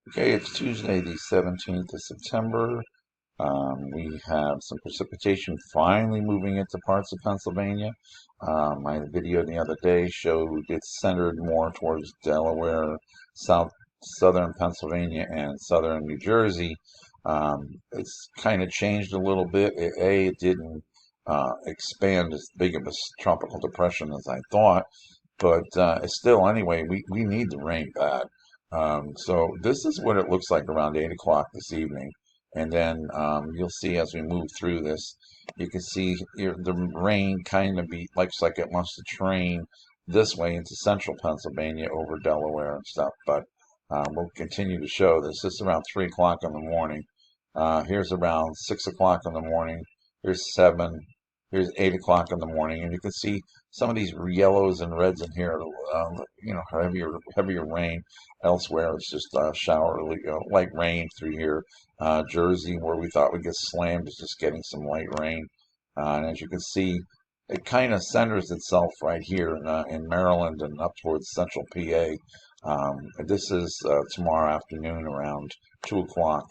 Okay, it's Tuesday, the 17th of September. We have some precipitation finally moving into parts of Pennsylvania. My video the other day showed it's centered more towards Delaware, southern Pennsylvania, and southern New Jersey. It's kind of changed a little bit. It didn't expand as big of a tropical depression as I thought, but it's still, anyway, we need the rain bad. So this is what it looks like around 8 o'clock this evening. And then you'll see as we move through this, you can see here the rain kind of looks like it wants to train this way into central Pennsylvania over Delaware and stuff. But we'll continue to show this. This is around 3 o'clock in the morning. Here's around 6 o'clock in the morning. Here's 7. Here's 8 o'clock in the morning. And you can see some of these yellows and reds in here, heavier rain. Elsewhere, it's just light rain through here. Jersey, where we thought we'd get slammed, is just getting some light rain. And as you can see, it kind of centers itself right here in Maryland and up towards central PA. This is tomorrow afternoon around 2 o'clock.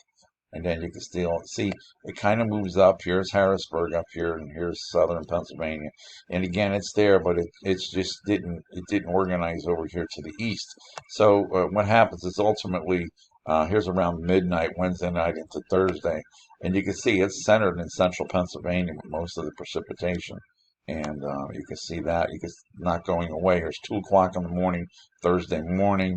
And then you can still see it kind of moves up. Here's Harrisburg up here, and here's southern Pennsylvania. And again, it's there, but it's just didn't organize over here to the east. So what happens is ultimately here's around midnight Wednesday night into Thursday, and you can see it's centered in central Pennsylvania with most of the precipitation. And you can see that not going away. Here's 2 o'clock in the morning Thursday morning.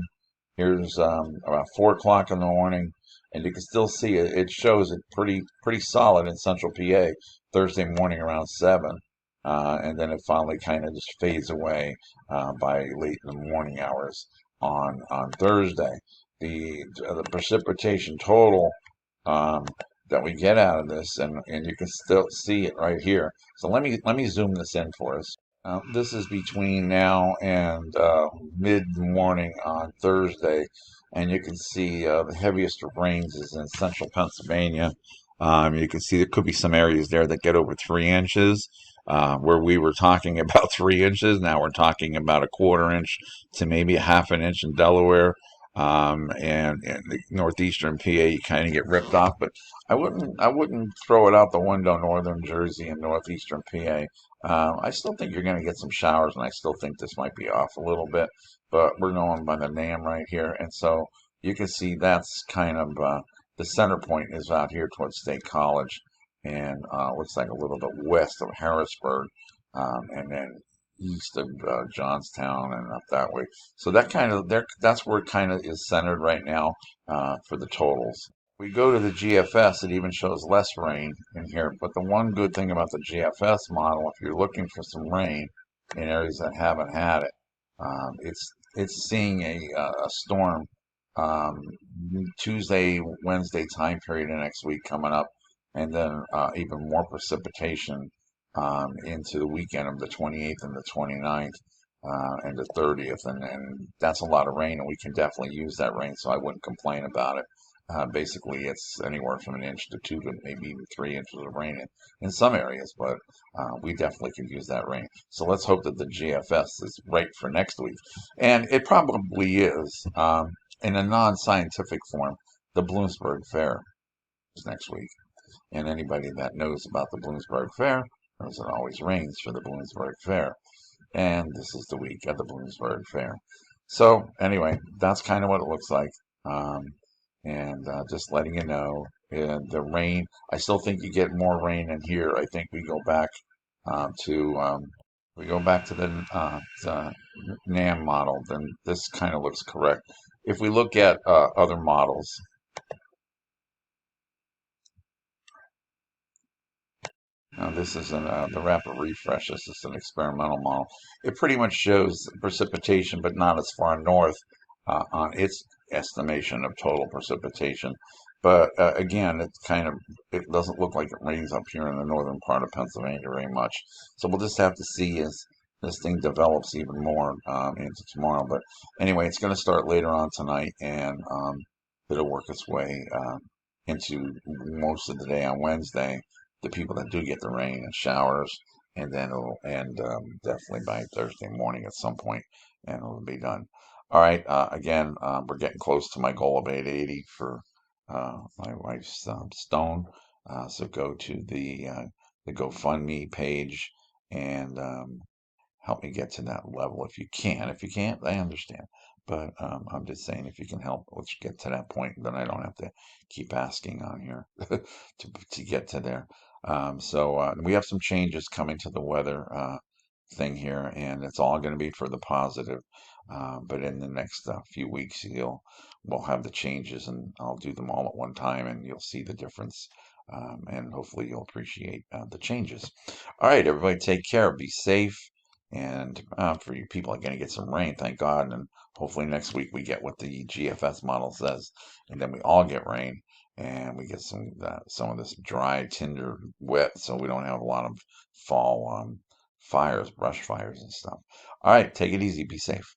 Here's about 4 o'clock in the morning, and you can still see it. It shows it pretty solid in central PA Thursday morning around 7, and then it finally kind of just fades away by late in the morning hours on Thursday. The precipitation total um, that we get out of this, and you can still see it right here. So let me zoom this in for us. This is between now and mid-morning on Thursday, and you can see the heaviest of rains is in central Pennsylvania. You can see there could be some areas there that get over 3 inches, where we were talking about 3 inches. Now we're talking about a quarter inch to maybe a half an inch in Delaware. And in the northeastern PA, you kind of get ripped off, but I wouldn't throw it out the window. Northern Jersey and northeastern PA. I still think you're going to get some showers, and I still think this might be off a little bit, but we're going by the NAM right here, and so you can see that's kind of the center point is out here towards State College, and looks like a little bit west of Harrisburg, and then east of Johnstown and up that way. So that's where it kind of is centered right now for the totals. We go to the GFS, it even shows less rain in here. But the one good thing about the GFS model, if you're looking for some rain in areas that haven't had it, it's seeing a storm um, Tuesday, Wednesday time period of next week coming up, and then even more precipitation into the weekend of the 28th and the 29th. And the 30th, and that's a lot of rain, and we can definitely use that rain, so I wouldn't complain about it. Basically, it's anywhere from an inch to 2 to maybe even 3 inches of rain in some areas, but we definitely could use that rain. So let's hope that the GFS is right for next week. And it probably is. In a non-scientific form, the Bloomsburg Fair is next week. And anybody that knows about the Bloomsburg Fair knows it always rains for the Bloomsburg Fair. And this is the week of the Bloomsburg Fair. So anyway, that's kind of what it looks like. Um, and just letting you know, the rain. I still think you get more rain in here. I think to we go back to the NAM model. Then this kind of looks correct. If we look at other models, now this is the rapid refresh. This is an experimental model. It pretty much shows precipitation, but not as far north on its estimation of total precipitation. But again, it doesn't look like it rains up here in the northern part of Pennsylvania very much. So we'll just have to see as this thing develops even more into tomorrow. But anyway, it's going to start later on tonight, and it'll work its way into most of the day on Wednesday, the people that do get the rain and showers, and then it'll end definitely by Thursday morning at some point, and it'll be done. All right. Again, we're getting close to my goal of 880 for my wife's stone. So go to the GoFundMe page and help me get to that level if you can. If you can't, I understand. But I'm just saying, if you can help, let's get to that point. Then I don't have to keep asking on here to get to there. So we have some changes coming to the weather thing here, and it's all going to be for the positive. But in the next few weeks, we'll have the changes, and I'll do them all at one time, and you'll see the difference. And hopefully, you'll appreciate the changes. All right, everybody, take care, be safe, and for you people are going to get some rain, thank God, and hopefully next week we get what the GFS model says, and then we all get rain, and we get some of this dry, tinder, wet, so we don't have a lot of fall fires, brush fires and stuff. All right, take it easy, be safe.